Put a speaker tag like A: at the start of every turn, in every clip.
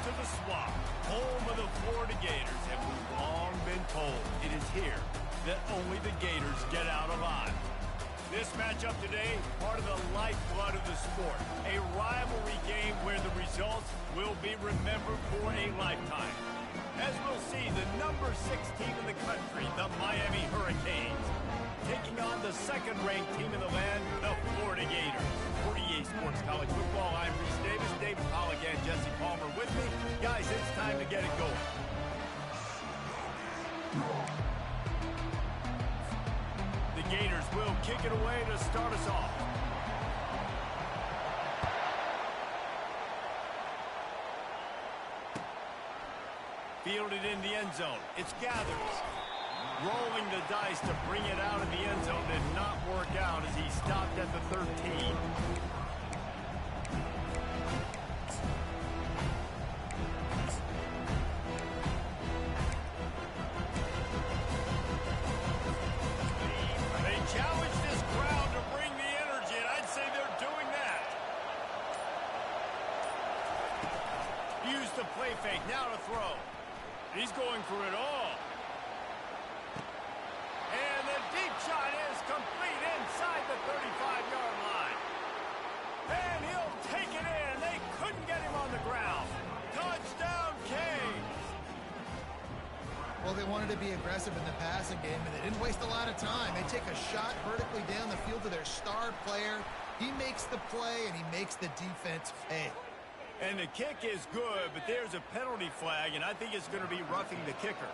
A: to the Swamp, home of the Florida Gators, and we've long been told it is here that only the Gators get out alive. This matchup today, part of the lifeblood of the sport, a rivalry game where the results will be remembered for a lifetime. As we'll see, the number 6 team in the country, the Miami Hurricanes, taking on the second-ranked team in the land, the Florida Gators. For EA Sports College Football, I'm Reese Davis, David Pollack, and Jesse Palmer with me. Guys, it's time to get it going. The Gators will kick it away to start us off. Fielded in the end zone. It's Gathers. Rolling the dice to bring it out of the end zone did not work out as he stopped at the 13. They challenge this crowd to bring the energy, and I'd say they're doing that. Use the play fake, now to throw. He's going for it all. And the deep shot is complete inside the 35-yard line. And he'll take it in. They couldn't get him on the ground. Touchdown, Canes.
B: Well, they wanted to be aggressive in the passing game, and they didn't waste a lot of time. They take a shot vertically down the field to their star player. He makes the play, and he makes the defense pay.
A: And the kick is good, but there's a penalty flag, and I think it's going to be roughing the kicker.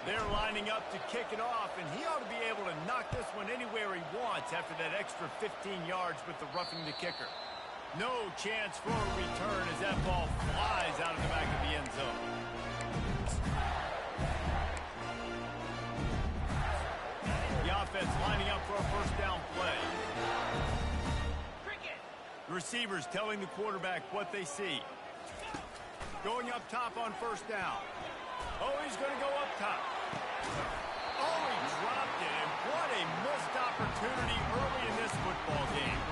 A: They're lining up to kick it off, and he ought to be able to knock this one anywhere he wants after that extra 15 yards with the roughing the kicker. No chance for a return as that ball flies out of the back of the end zone. The offense lining up for a first down play. The receivers telling the quarterback what they see. Going up top on first down. Oh, he's going to go up top. Oh, he dropped it, and what a missed opportunity early in this football game.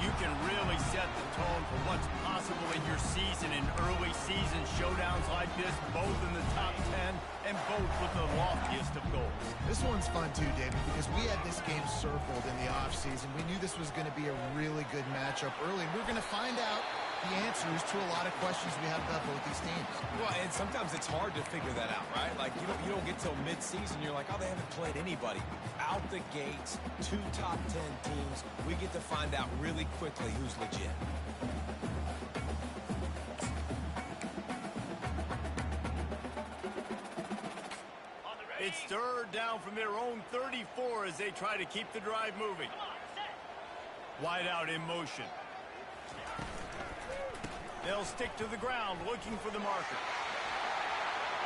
A: You can really set the tone for what's possible in your season in early season showdowns like this, both in the top 10 and both with the loftiest of goals.
B: This one's fun too, David, because we had this game circled in the offseason. We knew this was going to be a really good matchup early, and we're going to find out the answers to a lot of questions we have about both these teams.
C: Well, and sometimes it's hard to figure that out, right? Like, you don't get till mid-season, you're like, oh, they haven't played anybody. Out the gates, 2 top 10 teams, we get to find out really quickly who's legit.
A: It's third down from their own 34 as they try to keep the drive moving. Wide out in motion. They'll stick to the ground looking for the marker.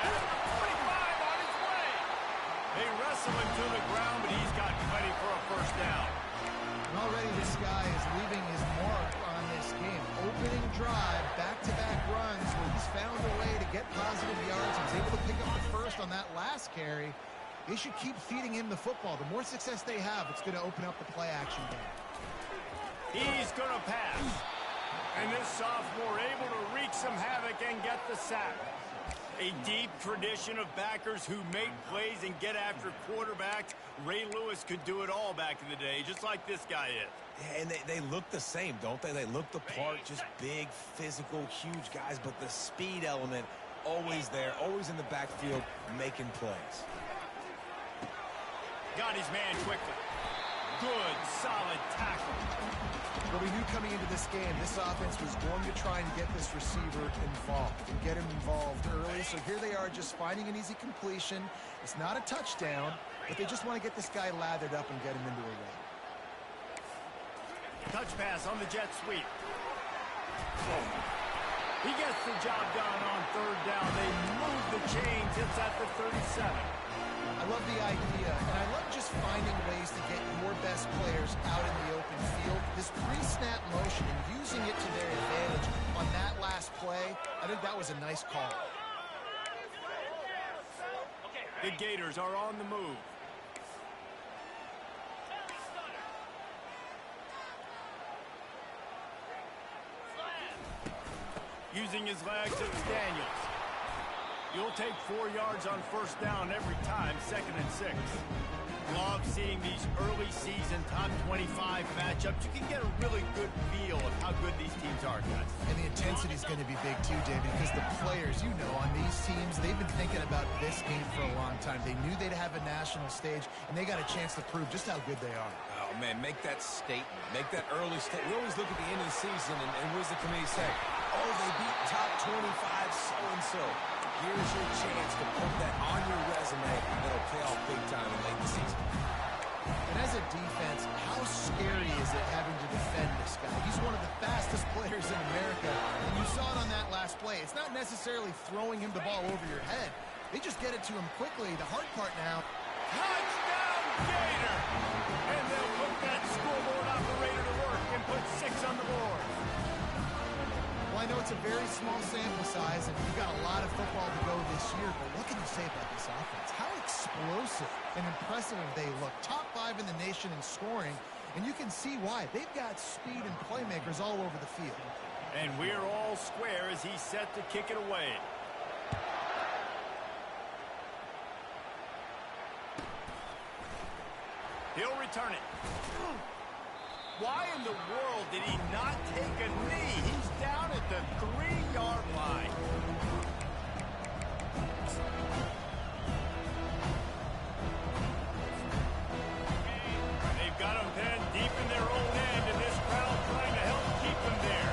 A: And the 45 on his way. They wrestle him to the ground, but he's got plenty for a first down.
B: And already this guy is leaving his mark on this game. Opening drive, back-to-back runs where he's found a way to get positive yards. He was able to pick up the first on that last carry. They should keep feeding him the football. The more success they have, it's going to open up the play-action game.
A: He's going to pass. And this sophomore able to wreak some havoc and get the sack. A deep tradition of backers who make plays and get after quarterbacks. Ray Lewis could do it all back in the day, just like this guy is.
C: Yeah, and they look the same, don't they? They look the part, just big, physical, huge guys, but the speed element always there, always in the backfield, making plays.
A: Got his man quickly. Good, solid tackle.
B: Well, we knew coming into this game, this offense was going to try and get this receiver involved and get him involved early. So here they are just finding an easy completion. It's not a touchdown, but they just want to get this guy lathered up and get him into a run.
A: Touch pass on the jet sweep. He gets the job done on third down. They move the chains. It's at the 37.
B: I love the idea, and I love just finding ways to get your best players out in the open field. This pre-snap motion and using it to their advantage on that last play, I think that was a nice call.
A: The Gators are on the move. Using his legs, it's Daniels. You'll take 4 yards on first down every time, 2nd and 6. Love seeing these early season top 25 matchups. You can get a really good feel of how good these teams are, guys.
B: And the intensity is going to be big too, David, because the players, you know, on these teams, they've been thinking about this game for a long time. They knew they'd have a national stage, and they got a chance to prove just how good they are.
C: Oh, man, make that statement. Make that early statement. We always look at the end of the season, and what does the committee say? Oh, they beat top 25 so-and-so. Here's your chance to put that on your resume that'll pay off big time in late in the season.
B: And as a defense, how scary is it having to defend this guy? He's one of the fastest players in America, and you saw it on that last play. It's not necessarily throwing him the ball over your head. They just get it to him quickly. The hard part now.
A: Touchdown, Gator! And they'll put that scoreboard operator to work and put 6 on the board.
B: Well, I know it's a very small sample size, and you've got a lot of football to go this year, but what can you say about this offense? How explosive and impressive they look. Top 5 in the nation in scoring, and you can see why. They've got speed and playmakers all over the field.
A: And we're all square as he's set to kick it away. He'll return it. Why in the world did he not take a knee? He's down at the 3-yard line. They've got him then deep in their own end, and this crowd trying to help keep him there.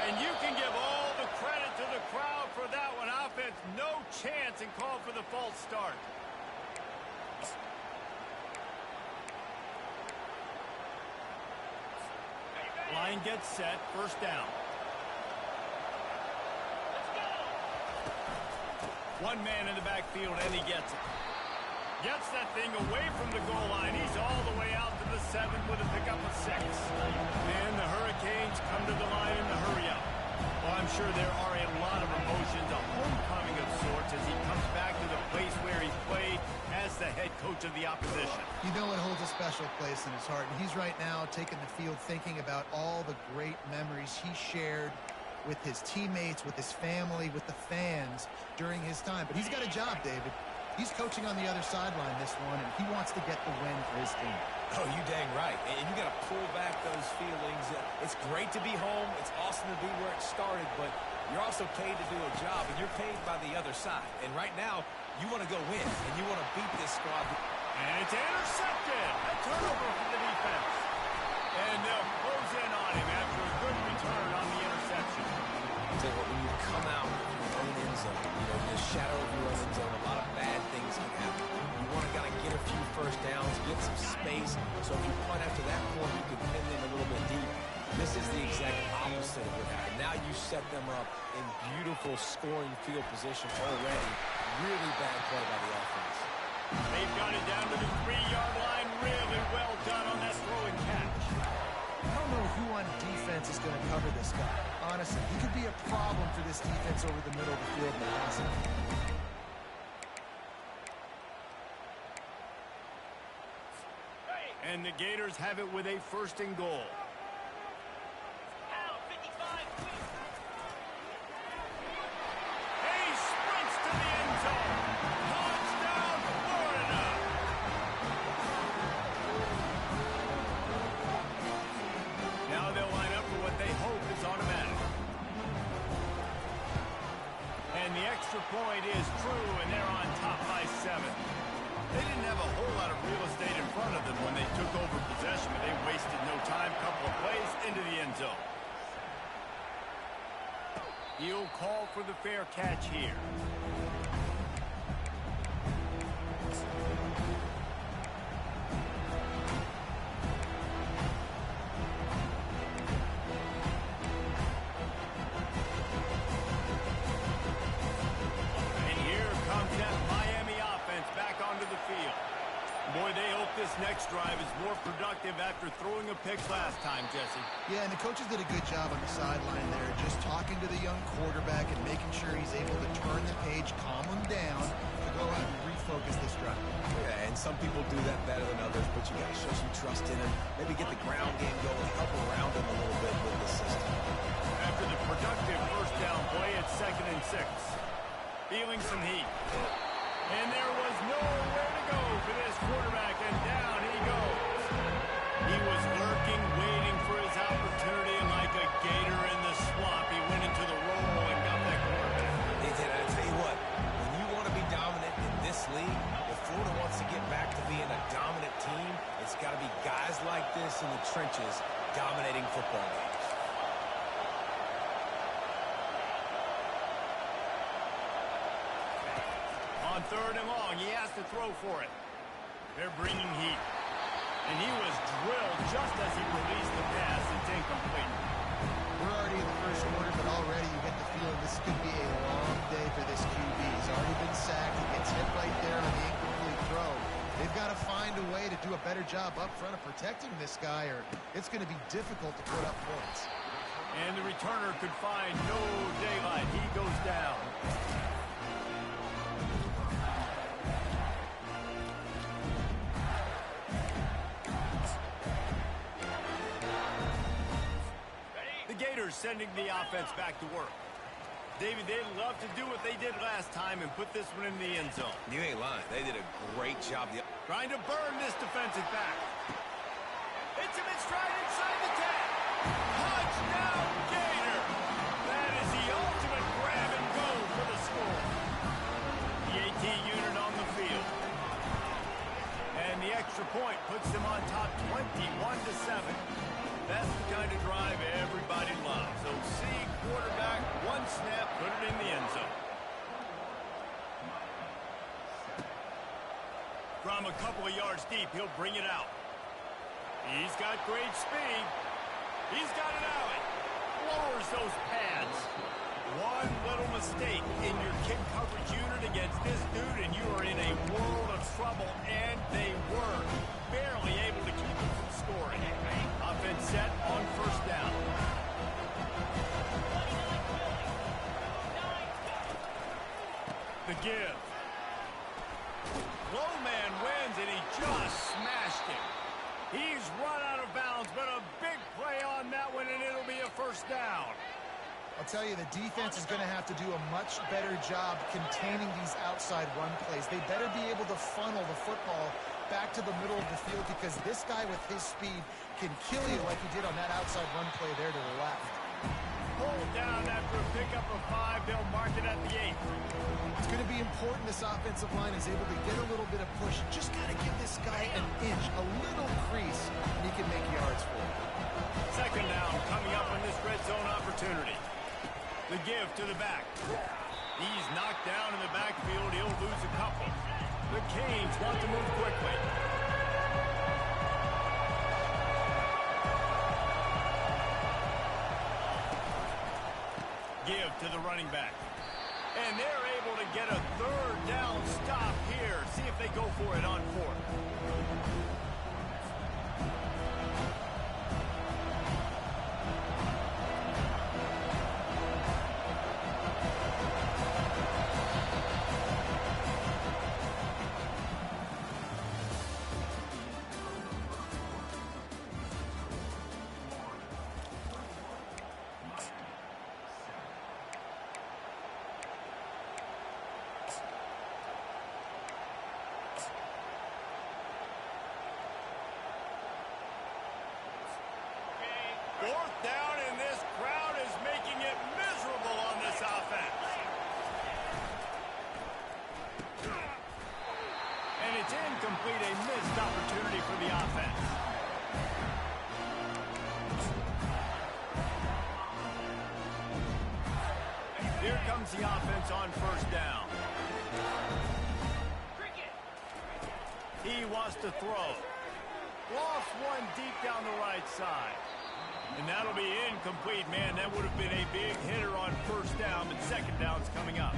A: And you can give all the credit to the crowd for that one. Offense, no chance, and call for the false start. Line gets set, first down. One man in the backfield, and he gets it. Gets that thing away from the goal line. He's all the way out to the 7 with a pickup of 6. And the Hurricanes come to the line in the hurry-up. Well, I'm sure there are a lot of emotions, a homecoming of sorts, as he comes back to the place where he played as the head coach of the opposition.
B: You know it holds a special place in his heart, and he's right now taking the field thinking about all the great memories he shared with his teammates, with his family, with the fans during his time. But he's got a job, David. He's coaching on the other sideline this one, and he wants to get the win for his team.
C: Oh, you dang right. And you got to pull back those feelings. It's great to be home. It's awesome to be where it started, but you're also paid to do a job, and you're paid by the other side. And right now, you want to go win, and you want to beat this squad.
A: And it's intercepted. A turnover for the defense. And they'll close in on him after a good return on the interception.
C: I'll tell you what, when you come out of your own end zone, you know, in the shadow of your own end zone, a lot of bad things can happen. You want to kind of get a few first downs, get some space, so if you punt after that point, you can pin them a little bit deep. This is the exact opposite of what happened. Now you set them up in beautiful scoring field position already. Really bad play by the offense.
A: They've got it down to the 3-yard line. Really well done on that throw and catch.
B: I don't know who on defense is going to cover this guy. Honestly, he could be a problem for this defense over the middle of the field in the passing.
A: And the Gators have it with a 1st and goal. He sprints to the end zone. Touchdown, Florida! Now they'll line up for what they hope is automatic. And the extra point is true, and they're on top by 7. They didn't have a whole lot of real estate in front of them when they took over possession, but they wasted no time. Couple of plays into the end zone. He'll call for the fair catch here. Boy, they hope this next drive is more productive after throwing a pick last time, Jesse.
B: Yeah, and the coaches did a good job on the sideline there, just talking to the young quarterback and making sure he's able to turn the page, calm him down, to go out and focus this drive.
C: Yeah, and some people do that better than others, but you got to show some trust in him. Maybe get the ground game going, help around him a little bit with the system.
A: After the productive first down play, it's 2nd and 6. Feeling some heat. And there was nowhere to go for this quarterback, and down he goes. He was lurking, waiting for his opportunity, and like a gator in the swamp, he went into the roll and got that quarterback.
C: He did. I tell you what, when you want to be dominant in this league, if Florida wants to get back to being a dominant team, it's got to be guys like this in the trenches dominating football games.
A: On 3rd and long, he has to throw for it. They're bringing heat. And he was drilled just as he released the pass. It's incomplete.
B: We're already in the first quarter, but already you get the feeling this could be a long day for this QB. He's already been sacked. He gets hit right there on the incomplete throw. They've got to find a way to do a better job up front of protecting this guy, or it's going to be difficult to put up points.
A: And the returner could find no daylight. He goes down. Sending the offense back to work. David, they'd love to do what they did last time and put this one in the end zone.
C: You ain't lying. They did a great job.
A: Trying to burn this defensive back. Hits him in stride inside the 10. Touchdown, Gator. That is the ultimate grab and go for the score. The AT unit on the field. And the extra point puts them on top 21-7. That's the kind of drive everybody loves. So see quarterback, one snap, put it in the end zone. From a couple of yards deep, he'll bring it out. He's got great speed. He's got an alley. Lowers those pads. One little mistake in your kick coverage unit against this dude, and you are in a world of trouble, and they were barely able to keep him from scoring. Offense set on 1st down. The give. Low man wins, and he just smashed him. He's run out of bounds, but a big play on that one, and it'll be a 1st down.
B: I'll tell you, the defense is going to have to do a much better job containing these outside run plays. They better be able to funnel the football back to the middle of the field, because this guy with his speed can kill you like he did on that outside run play there to the left.
A: Pulled down after a pickup of 5. They'll mark it at the 8.
B: It's going to be important this offensive line is able to get a little bit of push. Just got to give this guy an inch, a little crease, and he can make yards for it.
A: 2nd down coming up on this red zone opportunity. The give to the back. He's knocked down in the backfield. He'll lose a couple. The Canes want to move quickly. Give to the running back. And they're able to get a 3rd down stop here. See if they go for it on 4th. Fourth down, and this crowd is making it miserable on this offense. And it's incomplete, a missed opportunity for the offense. Here comes the offense on 1st down. He wants to throw. Lost one deep down the right side. And that'll be incomplete, man. That would have been a big hitter on 1st down, but 2nd down's coming up.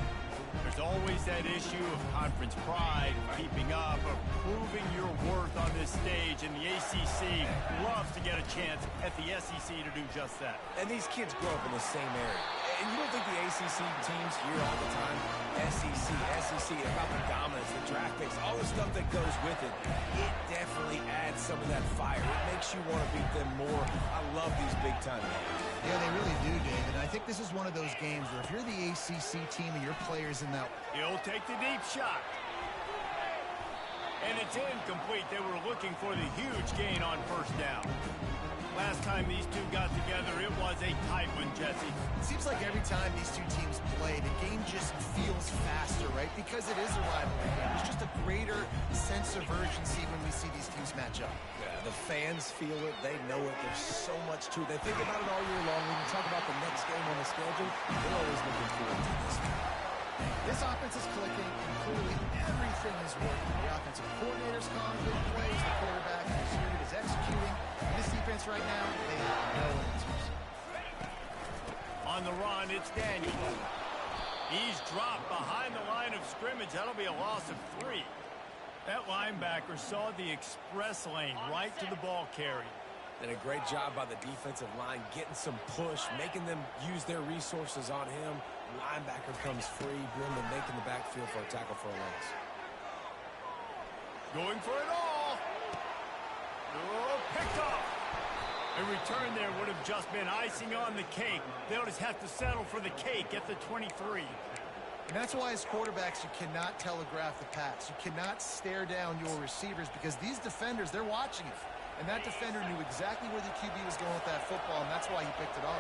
A: There's always that issue of conference pride, keeping up, of proving your worth on this stage, and the ACC loves to get a chance at the SEC to do just that.
C: And these kids grow up in the same area. And you don't think the ACC teams hear all the time, SEC, about the dominance, the draft picks, all the stuff that goes with it. It definitely adds some of that fire. It makes you want to beat them more. I love these big-time games.
B: Yeah, they really do, David. And I think this is one of those games where if you're the ACC team and your players in that...
A: He'll take the deep shot. And it's incomplete. They were looking for the huge gain on first down. Last time these two got together, it was a tight one, Jesse.
B: It seems like every time these two teams play, the game just feels faster, right? Because it is a rivalry game. There's just a greater sense of urgency when we see these teams match up.
C: Yeah, the fans feel it. They know it. There's so much to it. They think about it all year long. When you talk about the next game on the schedule, they're always looking forward to this.
B: This offense is clicking, and clearly everything is working. The offensive coordinator's calling good plays. The quarterback who's here is executing. This defense right now, they have no answers.
A: On the run, it's Daniel. He's dropped behind the line of scrimmage. That'll be a loss of 3. That linebacker saw the express lane right to the ball carrier.
C: And a great job by the defensive line, getting some push, making them use their resources on him. Linebacker comes free, Brimley making the backfield for a tackle for a loss.
A: Going for it all. Oh, picked off. A return there would have just been icing on the cake. They'll just have to settle for the cake at the 23.
B: And that's why as quarterbacks, you cannot telegraph the pass. You cannot stare down your receivers because these defenders, they're watching it. And that defender knew exactly where the QB was going with that football, and that's why he picked it off.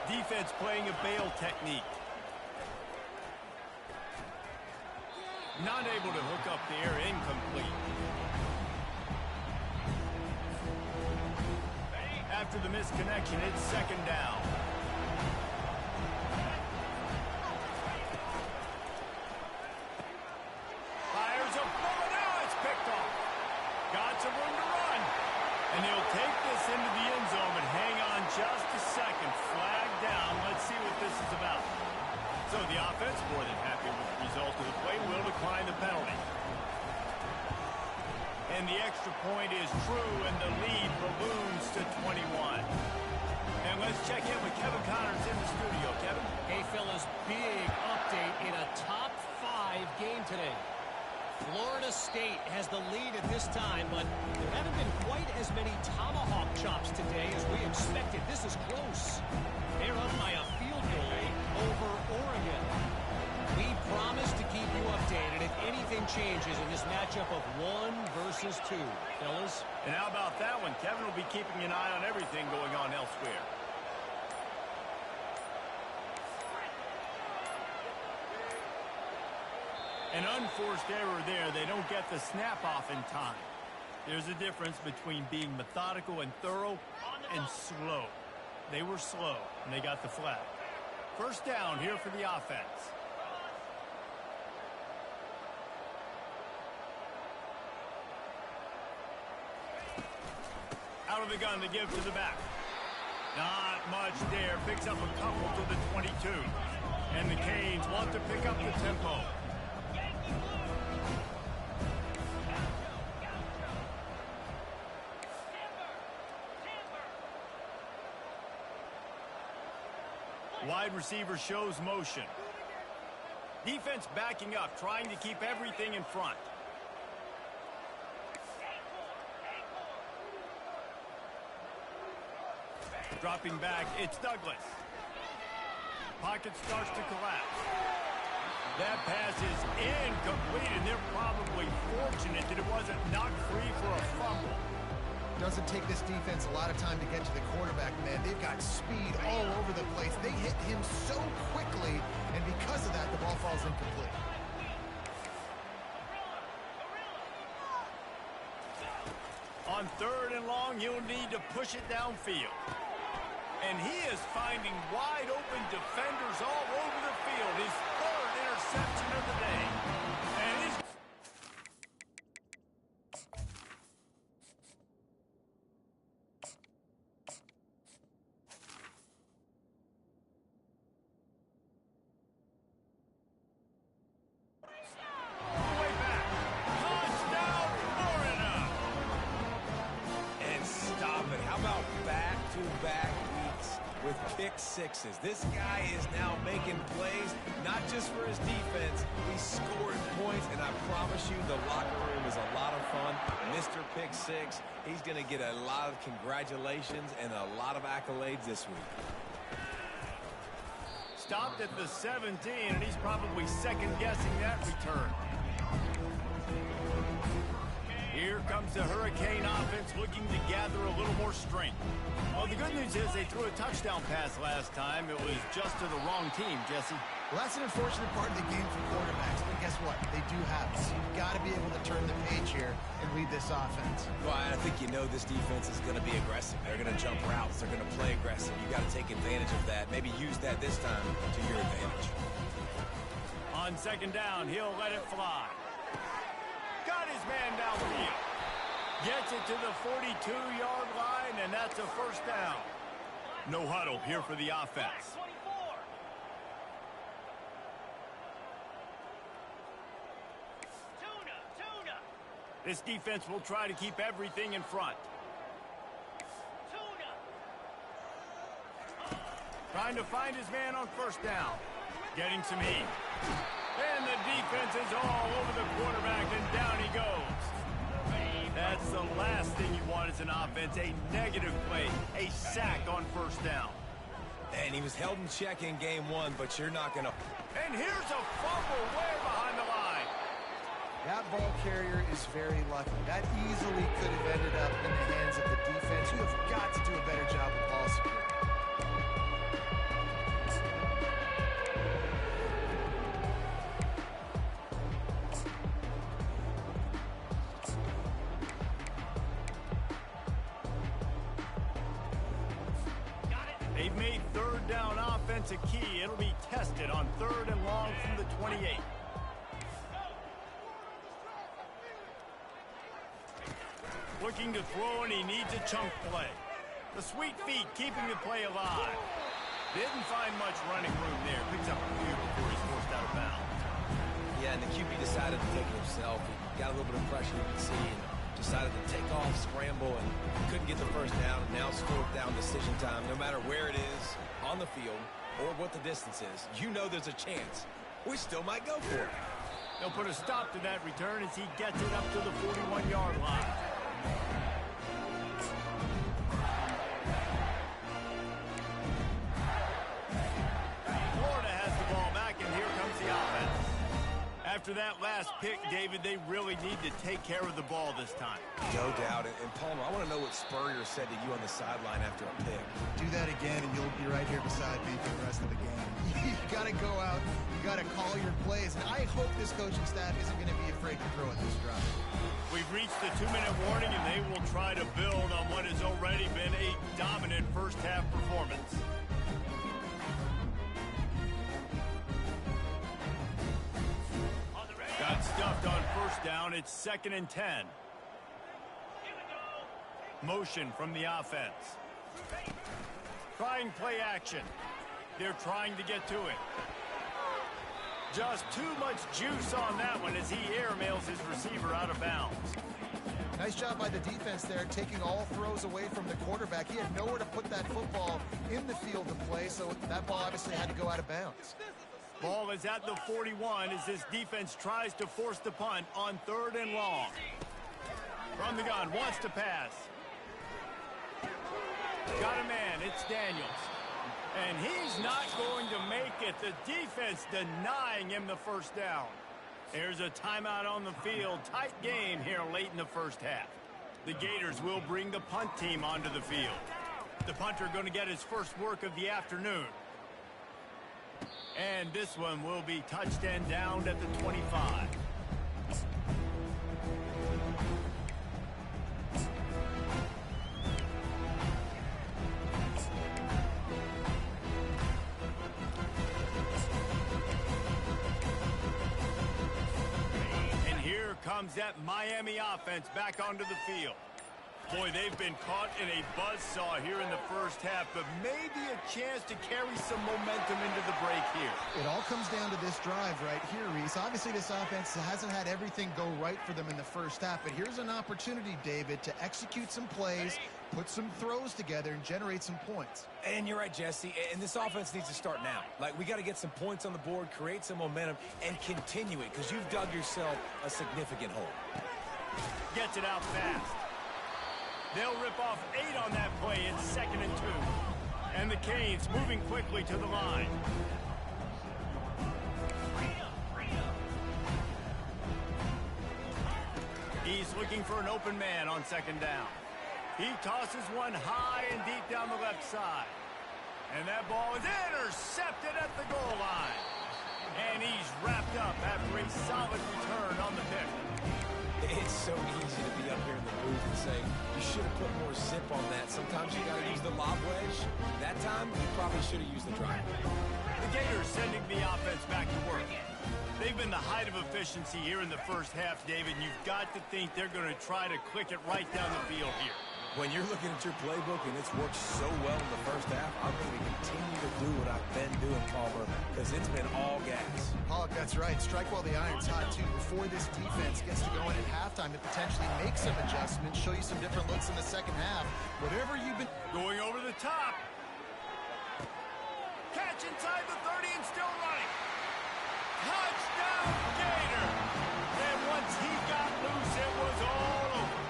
A: Defense playing a bail technique. Not able to hook up there, incomplete. After the misconnection, it's second down. Fires a bullet. Now it's picked off. Got some room to run. And he'll take this into the end zone, but hang on just a second. Flag down. Let's see what this is about. So the offense, more than happy with the result of the play, will decline the penalty. And the extra point is true, and the lead balloons to 21. And let's check in with Kevin Connors in the studio. Kevin?
D: Hey, fellas, big update in a top 5 game today. Florida State has the lead at this time, but there haven't been quite as many tomahawk chops today as we expected. This is close. They're up by a field goal over Oregon. We promise to keep you updated if anything changes in this matchup of 1 versus 2. Fellas?
A: And how about that one? Kevin will be keeping an eye on everything going on elsewhere. An unforced error there. They don't get the snap off in time. There's a difference between being methodical and thorough and slow. They were slow, and they got the flag. First down here for the offense. Out of the gun to give to the back. Not much there. Picks up a couple to the 22. And the Canes want to pick up the tempo. Wide receiver shows motion. Defense backing up, trying to keep everything in front. Dropping back, it's Douglas. Pocket starts to collapse. That pass is incomplete, and they're probably fortunate that it wasn't knocked free for a fumble.
B: Doesn't take this defense a lot of time to get to the quarterback, man. They've got speed all over the place. They hit him so quickly, and because of that, the ball falls incomplete.
A: On 3rd and long, he'll need to push it downfield. And he is finding wide open defenders all over the field. His 3rd interception of the day. And he's... way back. Touchdown, Florida.
C: And stop it. How about back-to-back weeks with pick sixes. This guy is now making plays, not just for his defense. He's scoring points, and I promise you the locker room is a lot of fun. Mr. Pick Six, he's going to get a lot of congratulations and a lot of accolades this week.
A: Stopped at the 17, and he's probably second-guessing that return. Here comes the Hurricane offense looking to gather a little more strength. Well, the good news is they threw a touchdown pass last time. It was just to the wrong team, Jesse.
B: Well, that's an unfortunate part of the game for quarterbacks, but guess what? They do have it. So you've got to be able to turn the page here and lead this offense.
C: Well, I think you know this defense is going to be aggressive. They're going to jump routes. They're going to play aggressive. You got to take advantage of that. Maybe use that this time to your advantage.
A: On second down, he'll let it fly. Got his man downfield. Gets it to the 42-yard line, and that's a first down. No huddle here for the offense. This defense will try to keep everything in front. Trying to find his man on first down. Getting some heat. And the defense is all over the quarterback, and down he goes. That's the last thing you want as an offense, a negative play, a sack on first down.
C: And he was held in check in game one, but you're not going to...
A: And here's a fumble way behind the line.
B: That ball carrier is very lucky. That easily could have ended up in the hands of the defense. You have got to do a better job with ball security.
A: They've made third down offense a key. It'll be tested on third and long from the 28. Looking to throw, and he needs a chunk play. The sweet feet keeping the play alive. Didn't find much running room there. Picks up a few before he's forced out of bounds.
C: Yeah, and the QB decided to take it himself. He got a little bit of pressure, you can see, and decided to take off, scramble, and couldn't get the first down. And now it's fourth down decision time. No matter where it is on the field or what the distance is, you know there's a chance. We still might go for it.
A: They'll put a stop to that return as he gets it up to the 41-yard line. Florida has the ball back, and here comes the offense. After that last pick, David, they really need to take care of the ball this time.
C: No doubt. And Palmer, I want to know what Spurrier said to you on the sideline after a pick.
B: Do that again, and you'll be right here beside me for the rest of the game. You got to go out. You got to call your plays. And I hope this coaching staff isn't going to be afraid to throw at this drive.
A: We've reached the 2-minute warning, and they will try to build on what has already been a dominant first-half performance. Got stuffed on first down. It's 2nd and 10. Motion from the offense. Trying play action. They're trying to get to it. Just too much juice on that one as he airmails his receiver out of bounds.
B: Nice job by the defense there, taking all throws away from the quarterback. He had nowhere to put that football in the field to play, so that ball obviously had to go out of bounds.
A: Ball is at the 41 as this defense tries to force the punt on 3rd and long. From the gun, wants to pass. Got a man, it's Daniels. And he's not going to make it. The defense denying him the first down. There's a timeout on the field. Tight game here late in the first half. The Gators will bring the punt team onto the field. The punter going to get his first work of the afternoon. And this one will be touched and downed at the 25. And here comes that Miami offense back onto the field. Boy, they've been caught in a buzzsaw here in the first half, but maybe a chance to carry some momentum into the break here.
B: It all comes down to this drive right here, Reese. Obviously, this offense hasn't had everything go right for them in the first half, but here's an opportunity, David, to execute some plays, put some throws together, and generate some points.
C: And you're right, Jesse, and this offense needs to start now. Like, we got to get some points on the board, create some momentum, and continue it, because you've dug yourself a significant hole.
A: Gets it out fast. They'll rip off 8 on that play. It's 2nd and 2. And the Canes moving quickly to the line. He's looking for an open man on 2nd down. He tosses one high and deep down the left side. And that ball is intercepted at the goal line. And he's wrapped up after a solid return on the pick.
C: It's so easy to be up here in the booth and say, you should have put more zip on that. Sometimes you got to use the lob wedge. That time, you probably should have used the drive.
A: The Gators sending the offense back to work. They've been the height of efficiency here in the first half, David. You've got to think they're going to try to click it right down the field here.
C: When you're looking at your playbook and it's worked so well in the first half, I'm going to continue to do what I've been doing, Palmer, because it's been all gas.
B: Pollock, that's right. Strike while the iron's hot, too. Before this defense gets to going at halftime to potentially make some adjustments, show you some different looks in the second half. Whatever you've been...
A: Going over the top. Catch inside the 30 and still running. Touchdown, Gator. And once he got loose, it was all over.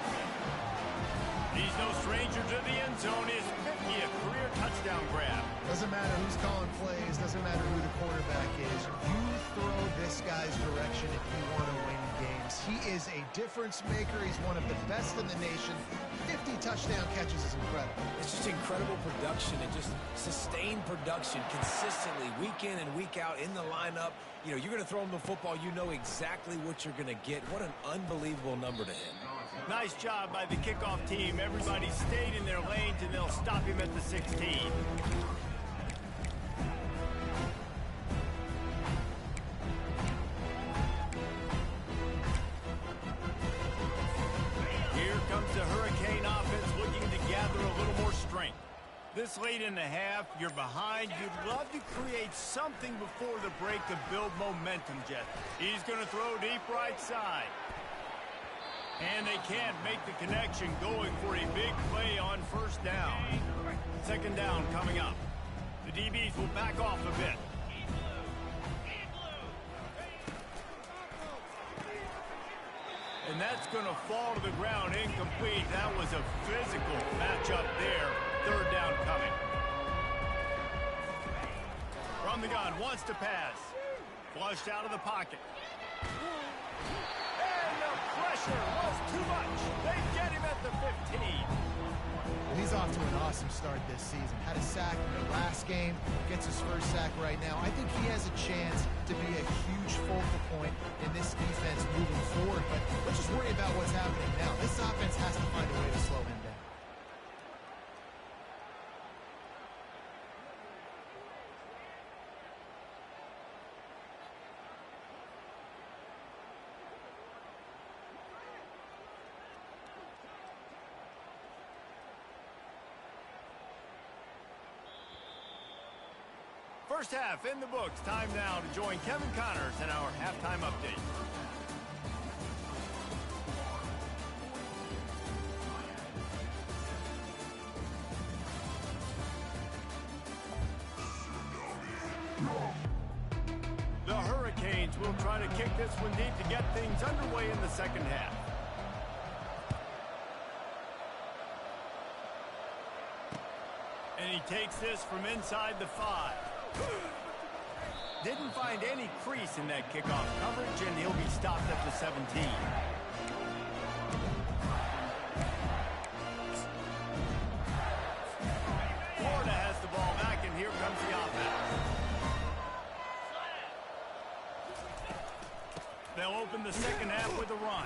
A: He's no stranger to the end zone. His 50th career touchdown grab.
B: Doesn't matter who's calling plays. Doesn't matter who the quarterback is. You throw this guy's direction if you want to win games. He is a difference maker. He's one of the best in the nation. 50 touchdown catches is incredible.
C: It's just incredible production and just sustained production consistently week in and week out in the lineup. You know, you're going to throw him the football. You know exactly what you're going to get. What an unbelievable number to hit.
A: Nice job by the kickoff team. Everybody stayed in their lanes, and they'll stop him at the 16. Here comes the Hurricane offense looking to gather a little more strength. This late in the half, you're behind. You'd love to create something before the break to build momentum, Jeff. He's going to throw deep right side. And they can't make the connection, going for a big play on 1st down. 2nd down coming up. The DBs will back off a bit. And that's going to fall to the ground incomplete. That was a physical matchup there. 3rd down coming. From the gun, wants to pass. Flushed out of the pocket. And the pressure was too much. They get him at the 15.
B: Well, he's off to an awesome start this season. Had a sack in the last game. Gets his first sack right now. I think he has a chance to be a huge focal point in this defense moving forward. But let's just worry about what's happening now. This offense has to find a way to slow him down.
A: First half in the books. Time now to join Kevin Connors in our halftime update. The Hurricanes will try to kick this one deep to get things underway in the second half. And he takes this from inside the 5. Didn't find any crease in that kickoff coverage, and he'll be stopped at the 17. Florida has the ball back, and here comes the offense. They'll open the second half with a run.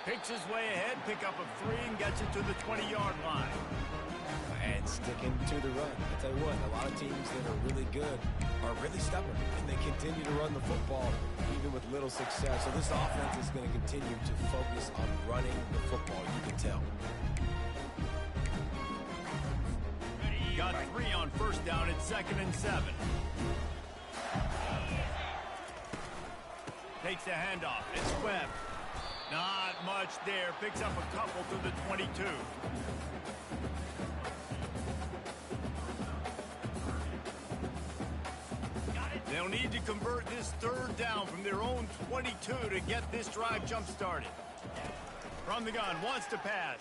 A: Picks his way ahead, pick up a 3, and gets it to the 20-yard line.
C: And sticking to the run. I tell you what, a lot of teams that are really good are really stubborn, and they continue to run the football even with little success. So this offense is going to continue to focus on running the football, you can tell.
A: 2nd and 7. Takes the handoff. It's Webb. Not much there. Picks up a couple to the 22. They'll need to convert this 3rd down from their own 22 to get this drive jump-started. From the gun, wants to pass.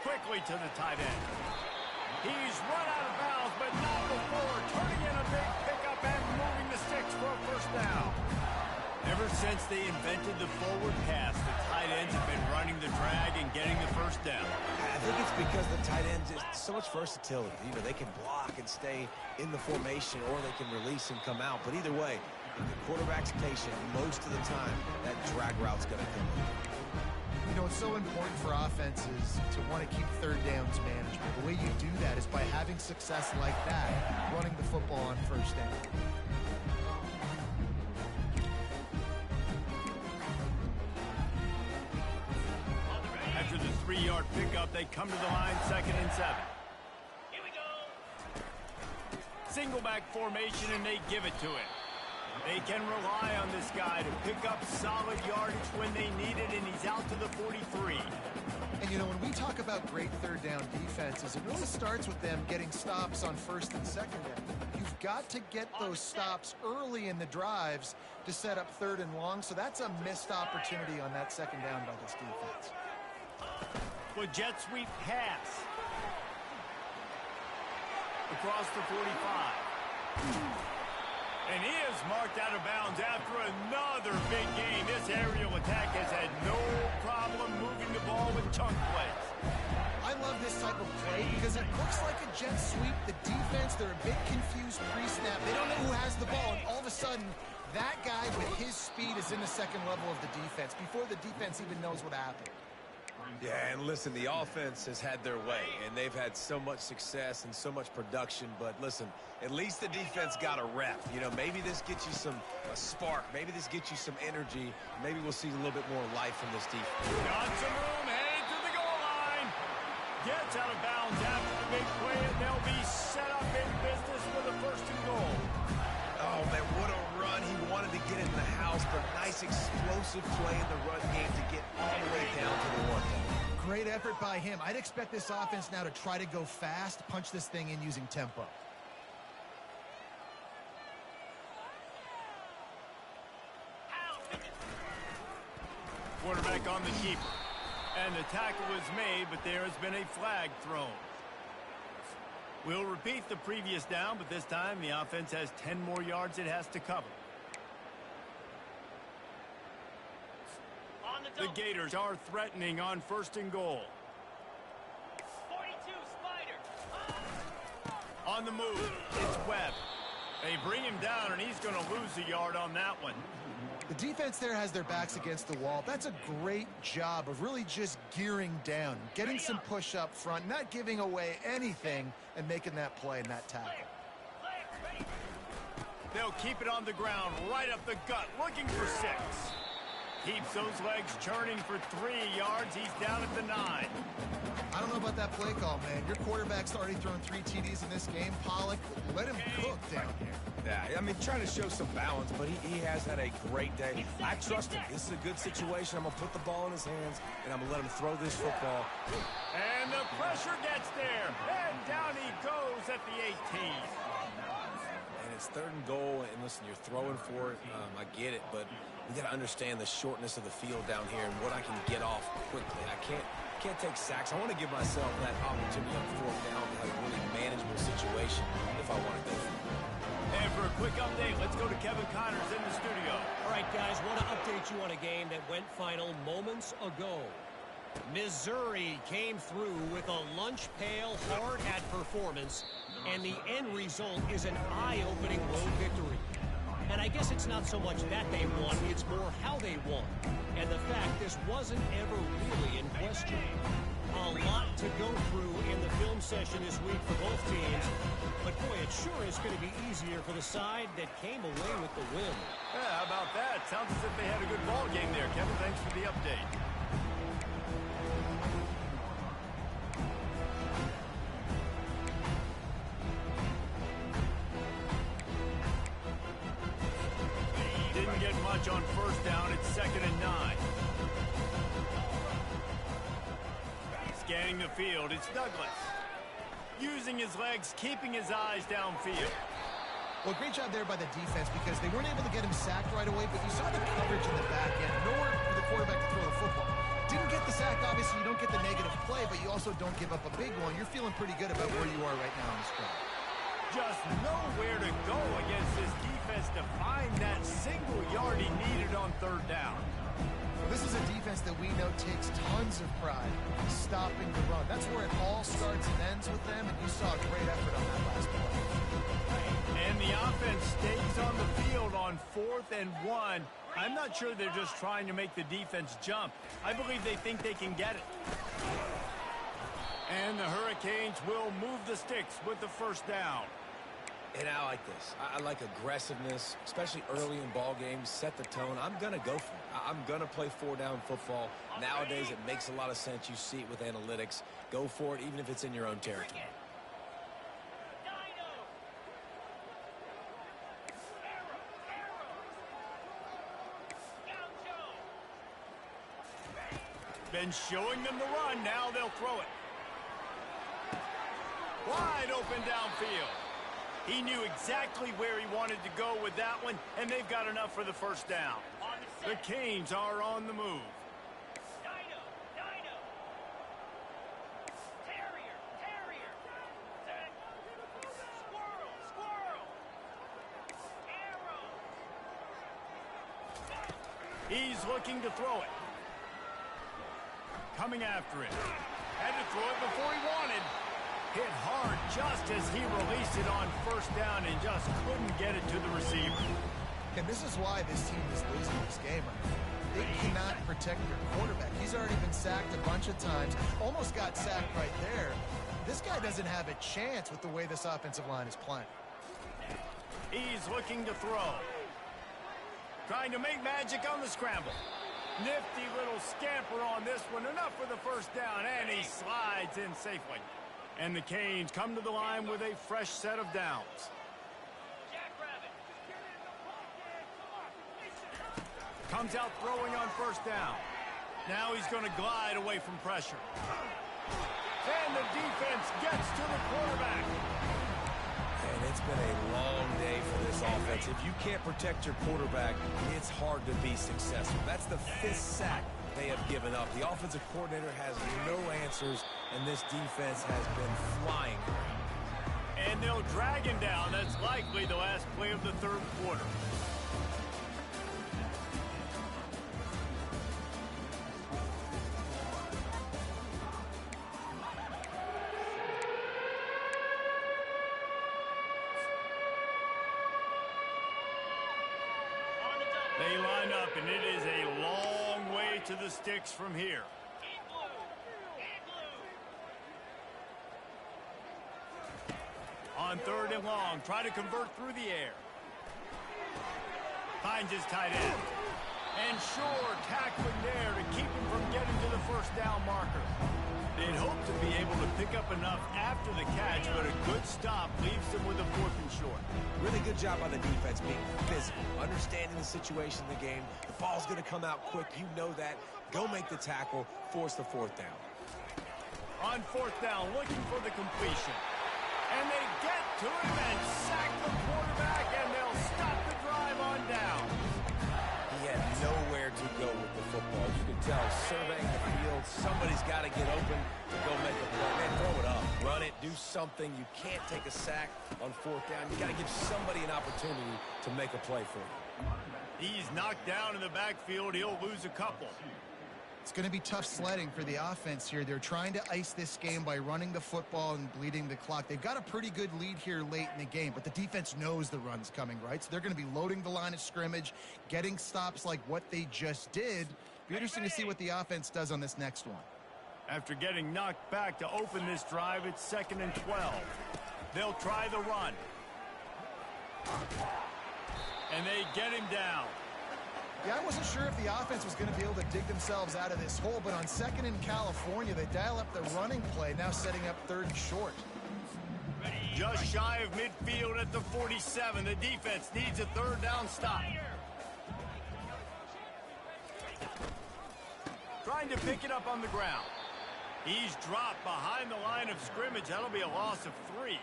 A: Quickly to the tight end. He's run out of bounds, but not before turning in a big pickup and moving the sticks for a 1st down. Ever since they invented the forward pass, the tight ends have been running the drag and getting the 1st down.
C: I think it's because the tight ends is so much versatility. You know, they can block and stay in the formation, or they can release and come out. But either way, if the quarterback's patient, most of the time, that drag route's going to come.
B: You know, it's so important for offenses to want to keep 3rd downs management. The way you do that is by having success like that, running the football on 1st down.
A: After the 3-yard pickup, they come to the line, 2nd and 7. Here we go. Single back formation, and they give it to him. They can rely on this guy to pick up solid yardage when they need it, and he's out to the 43.
B: And, you know, when we talk about great 3rd down defenses, it really starts with them getting stops on 1st and 2nd down. You've got to get those stops early in the drives to set up 3rd and long, so that's a missed opportunity on that 2nd down by this defense.
A: Well, jet sweep pass. Across the 45. And he is marked out of bounds after another big gain. This aerial attack has had no problem moving the ball with chunk plays.
B: I love this type of play because it looks like a jet sweep. The defense, they're a bit confused pre-snap. They don't know who has the ball, and all of a sudden, that guy with his speed is in the 2nd level of the defense before the defense even knows what happened.
C: Yeah, and listen, the offense has had their way, and they've had so much success and so much production. But listen, at least the defense got a rep. You know, maybe this gets you a spark. Maybe this gets you some energy. Maybe we'll see a little bit more life from this defense.
A: Got some room, headed to the goal line. Gets out of bounds after the big play, and they'll be set up in business with a 1st and goal.
C: Oh, man, what a run. He wanted to get in the house, but nice explosive play in the run game to get all the way down to the 1.
B: Great effort by him. I'd expect this offense now to try to go fast, punch this thing in using tempo.
A: Quarterback on the keeper. And the tackle is made, but there has been a flag thrown. We'll repeat the previous down, but this time the offense has 10 more yards it has to cover. The Gators are threatening on 1st and goal.
E: 42 Spider.
A: On the move, it's Webb. They bring him down, and he's going to lose a yard on that one.
B: The defense there has their backs against the wall. That's a great job of really just gearing down, getting some push up front, not giving away anything, and making that play and that tackle.
A: They'll keep it on the ground, right up the gut, looking for 6. Keeps those legs churning for 3 yards. He's down at the 9.
B: I don't know about that play call, man. Your quarterback's already thrown 3 TDs in this game. Pollock, let him cook down here.
C: Yeah, I mean, trying to show some balance, but he has had a great day. I trust him. This is a good situation. I'm going to put the ball in his hands, and I'm going to let him throw this football.
A: And the pressure gets there. And down he goes at the 18.
C: And it's 3rd and goal, and listen, you're throwing for it. I get it, but we got to understand the shortness of the field down here and what I can get off quickly. I can't take sacks. I want to give myself that opportunity on 4th down to have a really manageable situation if I want to go for it.
A: And for a quick update, let's go to Kevin Connors in the studio.
D: All right, guys, want to update you on a game that went final moments ago. Missouri came through with a lunch pail hard-hat performance, and the end result is an eye-opening road victory. And I guess it's not so much that they won, it's more how they won. And the fact this wasn't ever really in question. A lot to go through in the film session this week for both teams. But boy, it sure is going to be easier for the side that came away with the win.
A: Yeah, how about that? Sounds as if they had a good ball game there, Kevin. Thanks for the update. much on first down. It's 2nd and 9. Scanning the field, it's Douglas. Using his legs, keeping his eyes downfield.
B: Well, great job there by the defense because they weren't able to get him sacked right away, but you saw the coverage in the back end. Nowhere for the quarterback to throw the football. Didn't get the sack, obviously. You don't get the negative play, but you also don't give up a big one. You're feeling pretty good about where you are right now in this drive.
A: Just nowhere to go against this defense to find that single yard he needed on third down.
B: Well, this is a defense that we know takes tons of pride in stopping the run. That's where it all starts and ends with them, and you saw a great effort on that last play.
A: And the offense stays on the field on 4th and 1. I'm not sure they're just trying to make the defense jump. I believe they think they can get it. And the Hurricanes will move the sticks with the first down.
C: And I like this. I like aggressiveness, especially early in ball games. Set the tone. I'm going to go for it. I'm going to play 4-down football. Nowadays, it makes a lot of sense. You see it with analytics. Go for it, even if it's in your own territory.
A: Been showing them the run. Now they'll throw it. Wide open downfield. He knew exactly where he wanted to go with that one, and they've got enough for the first down. The Canes are on the move.
E: Dino. Terrier. Squirrel. Arrow.
A: He's looking to throw it. Coming after it. Had to throw it before he wanted. Hit hard just as he released it on first down and just couldn't get it to the receiver.
B: And this is why this team is losing this game right now. They cannot protect their quarterback. He's already been sacked a bunch of times. Almost got sacked right there. This guy doesn't have a chance with the way this offensive line is playing.
A: He's looking to throw. Trying to make magic on the scramble. Nifty little scamper on this one. Enough for the first down, and he slides in safely. And the Canes come to the line with a fresh set of downs. Comes out throwing on first down. Now he's going to glide away from pressure. And the defense gets to the quarterback.
C: And it's been a long day for this offense. If you can't protect your quarterback, it's hard to be successful. That's the 5th sack they have given up. The offensive coordinator has no answers, and this defense has been flying around.
A: And they'll drag him down. That's likely the last play of the third quarter. They line up, and it is a long way to the sticks from here. On 3rd and long, try to convert through the air. Finds his tight end. And sure, tackling there to keep him from getting to the first down marker. They'd hoped to be able to pick up enough after the catch, but a good stop leaves them with a 4th and short.
C: Really good job by the defense being physical, understanding the situation in the game. The ball's going to come out quick. You know that. Go make the tackle, force the 4th down.
A: On 4th down, looking for the completion. And they get to him and sack the quarterback, and they'll stop the drive on down.
C: He had nowhere to go with the football. You can tell, surveying the field, somebody's got to get open to go make a play. Man, throw it up, run it, do something. You can't take a sack on 4th down. You got to give somebody an opportunity to make a play for you.
A: He's knocked down in the backfield. He'll lose a couple.
B: It's going to be tough sledding for the offense here. They're trying to ice this game by running the football and bleeding the clock. They've got a pretty good lead here late in the game, but the defense knows the run's coming, right? So they're going to be loading the line of scrimmage, getting stops like what they just did. Be interesting to see what the offense does on this next one.
A: After getting knocked back to open this drive, it's 2nd and 12. They'll try the run. And they get him down.
B: Yeah, I wasn't sure if the offense was going to be able to dig themselves out of this hole, but on 2nd in California, they dial up the running play, now setting up 3rd and short.
A: Just shy of midfield at the 47. The defense needs a 3rd down stop. trying to pick it up on the ground. He's dropped behind the line of scrimmage. That'll be a loss of 3.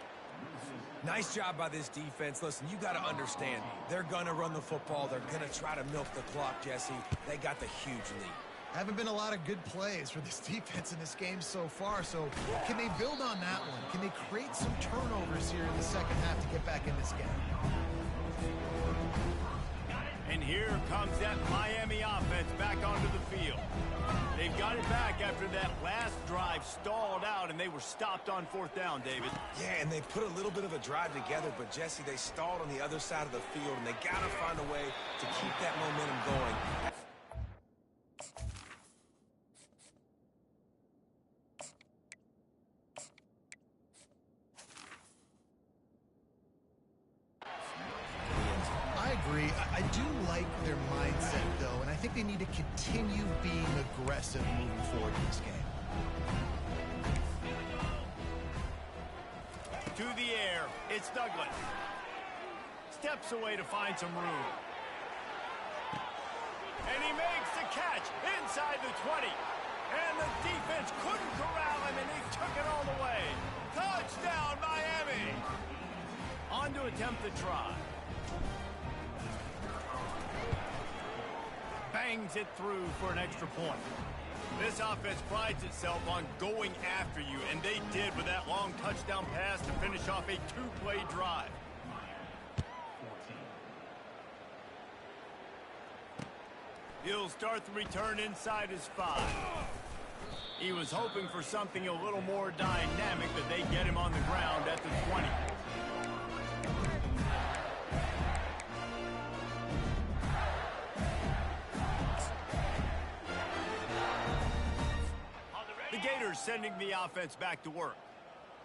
C: Nice job by this defense. Listen, you got to understand, they're going to run the football. They're going to try to milk the clock, Jesse. They got the huge lead.
B: Haven't been a lot of good plays for this defense in this game so far, so can they build on that one? Can they create some turnovers here in the second half to get back in this game?
A: And here comes that Miami offense back onto the field. They've got it back after that last drive stalled out, and they were stopped on 4th down, David.
C: Yeah, and they put a little bit of a drive together, but, Jesse, they stalled on the other side of the field, and they got to find a way to keep that momentum going.
B: I do like their mindset, though, and I think they need to continue being aggressive moving forward in this game.
A: To the air, it's Douglas. Steps away to find some room. And he makes the catch inside the 20. And the defense couldn't corral him, and he took it all the way. Touchdown, Miami! On to attempt the try. Bangs it through for an extra point. This offense prides itself on going after you, and they did with that long touchdown pass to finish off a 2-play drive. He'll start the return inside his 5. He was hoping for something a little more dynamic, but they get him on the ground at the 20. Sending the offense back to work.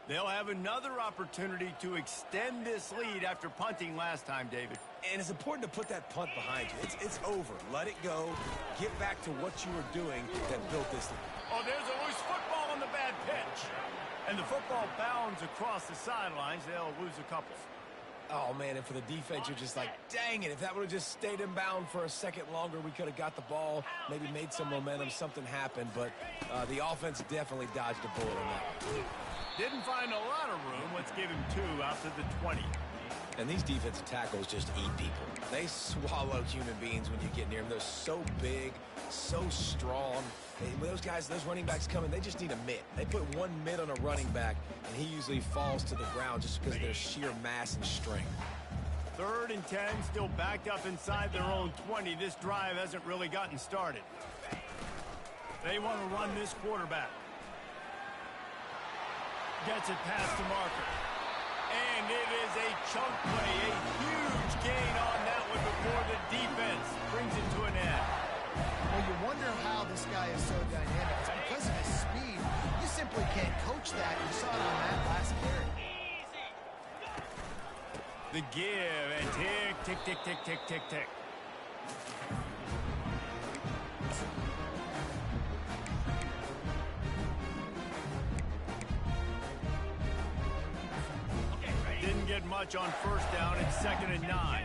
A: They'll have another opportunity to extend this lead after punting last time, David.
C: And it's important to put that punt behind you. It's over. Let it go. Get back to what you were doing that built this lead.
A: Oh, there's a loose football on the bad pitch. And the football bounds across the sidelines. They'll lose a couple.
C: Oh, man, and for the defense, you're just like, dang it, if that would have just stayed inbound for a second longer, we could have got the ball, maybe made some momentum, something happened, but the offense definitely dodged a bullet on that one.
A: Didn't find a lot of room. Let's give him 2 out to the 20.
C: And these defensive tackles just eat people. They swallow human beings when you get near them. They're so big, so strong. Those guys, those running backs coming, they just need a mitt. They put one mitt on a running back, and he usually falls to the ground just because of their sheer mass and strength.
A: 3rd and 10, still backed up inside their own 20. This drive hasn't really gotten started. They want to run this quarterback. Gets it past the marker. And it is a chunk play, a huge gain on that one before the defense brings it to an end.
B: Well, you wonder how this guy is so dynamic. It's because of his speed. You simply can't coach that. You saw it on that last carry.
A: The give and tick, tick, tick, tick, tick, tick, tick. Didn't get much on 1st down. It's 2nd and 9.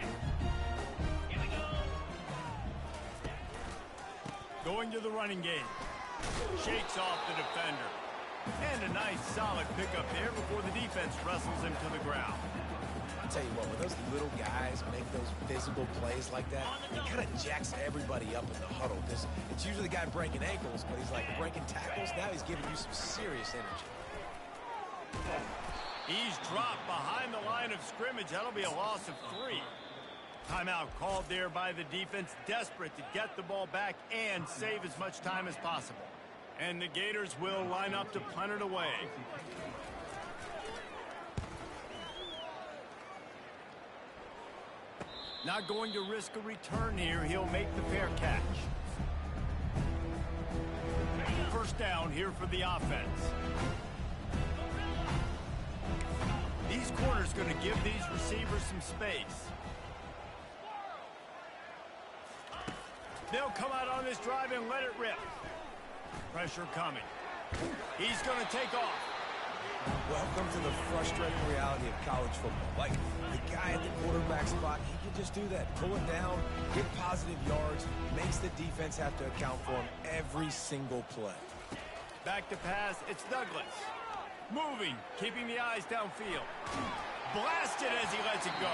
A: Going to the running game. Shakes off the defender. And a nice solid pickup there before the defense wrestles him to the ground.
C: I'll tell you what, when those little guys make those physical plays like that, it kind of jacks everybody up in the huddle. Because it's usually the guy breaking ankles, but he's like breaking tackles. Now he's giving you some serious energy.
A: He's dropped behind the line of scrimmage. That'll be a loss of 3. Timeout called there by the defense, desperate to get the ball back and save as much time as possible. And the Gators will line up to punt it away. Not going to risk a return here. He'll make the fair catch. 1st down here for the offense. These corners going to give these receivers some space. They'll come out on this drive and let it rip. Pressure coming. He's going to take off.
C: Welcome to the frustrating reality of college football. Like, the guy at the quarterback spot, he can just do that. Pull it down, get positive yards, makes the defense have to account for him every single play.
A: Back to pass, it's Douglas. Moving, keeping the eyes downfield. Blasted as he lets it go.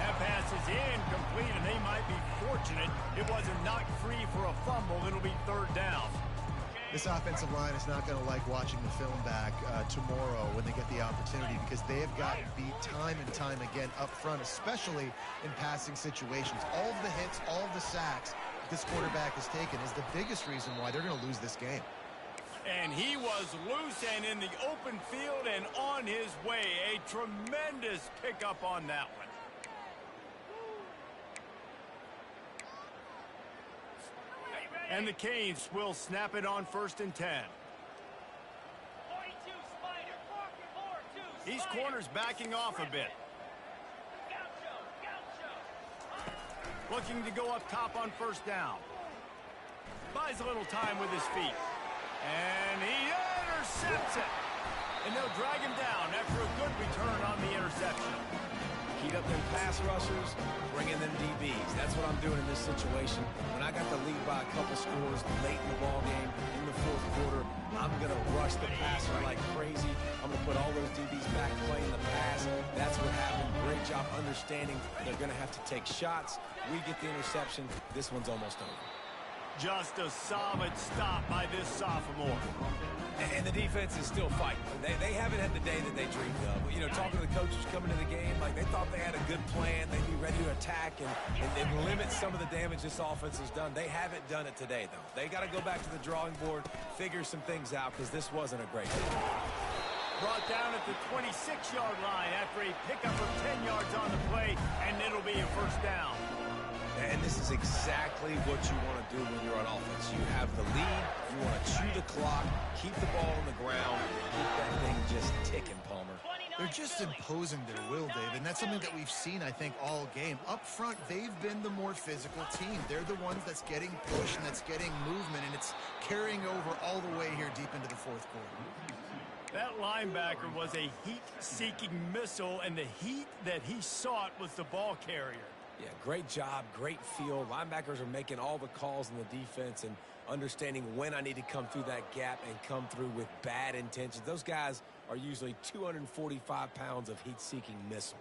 A: That pass is incomplete, and they might be fortunate it wasn't knocked free for a fumble. It'll be third down.
B: This offensive line is not going to like watching the film back tomorrow when they get the opportunity, because they have gotten beat time and time again up front, especially in passing situations. All of the hits, all of the sacks this quarterback has taken is the biggest reason why they're going to lose this game.
A: And he was loose and in the open field and on his way. A tremendous pickup on that one. And the Canes will snap it on 1st and 10.
E: 42 Spider. 42
A: These
E: Spider.
A: corners backing off a bit.
E: Gaucho.
A: Looking to go up top on 1st down. Buys a little time with his feet. And he intercepts it. And they'll drag him down after a good return on the interception.
C: Heat up them pass rushers, bring in them DBs. That's what I'm doing in this situation. When I got the lead by a couple scores late in the ball game, in the 4th quarter, I'm going to rush the passer like crazy. I'm going to put all those DBs back playing the pass. That's what happened. Great job understanding they're going to have to take shots. We get the interception. This one's almost over.
A: Just a solid stop by this sophomore.
C: And the defense is still fighting. They haven't had the day that they dreamed of. You know, talking to the coaches coming to the game, like they thought they had a good plan. They'd be ready to attack and limit some of the damage this offense has done. They haven't done it today, though. They got to go back to the drawing board, figure some things out, because this wasn't a great day.
A: Brought down at the 26-yard line after a pickup of 10 yards on the play, and it'll be a 1st down.
C: And this is exactly what you want to do when you're on offense. You have the lead, you want to chew the clock, keep the ball on the ground, keep that thing just ticking, Palmer.
B: They're just imposing their will, David, and that's something that we've seen, I think, all game. Up front, they've been the more physical team. They're the ones that's getting pushed and that's getting movement, and it's carrying over all the way here deep into the 4th quarter.
A: That linebacker was a heat-seeking missile, and the heat that he sought was the ball carrier.
C: Yeah, great job, great feel. Linebackers are making all the calls in the defense and understanding when I need to come through that gap and come through with bad intentions. Those guys are usually 245 pounds of heat-seeking missile.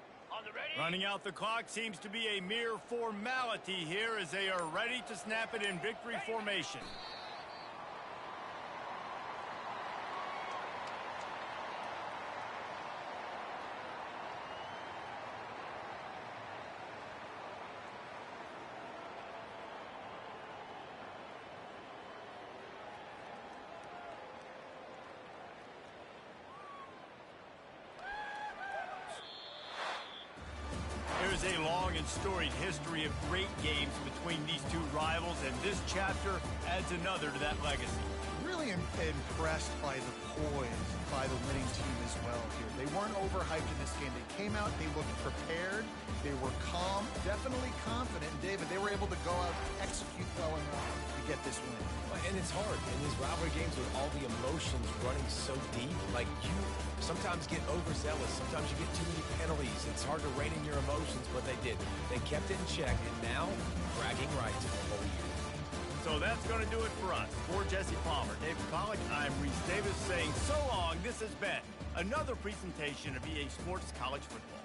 A: Running out the clock seems to be a mere formality here as they are ready to snap it in victory formation. There's a long and storied history of great games between these two rivals, and this chapter adds another to that legacy.
B: Really impressed by the poise by the winning team as well here. They weren't overhyped in this game. They came out, they looked prepared, they were calm, definitely confident. And David, they were able to go out and execute well enough to get this win.
C: And it's hard in these rivalry games with all the emotions running so deep. Like, you sometimes get overzealous. Sometimes you get too many penalties. It's hard to rein in your emotions, but they did. They kept it in check, and now bragging rights for the whole year.
A: So that's going to do it for us. For Jesse Palmer, David Pollack, I'm Reese Davis saying so long. This has been another presentation of EA Sports College Football.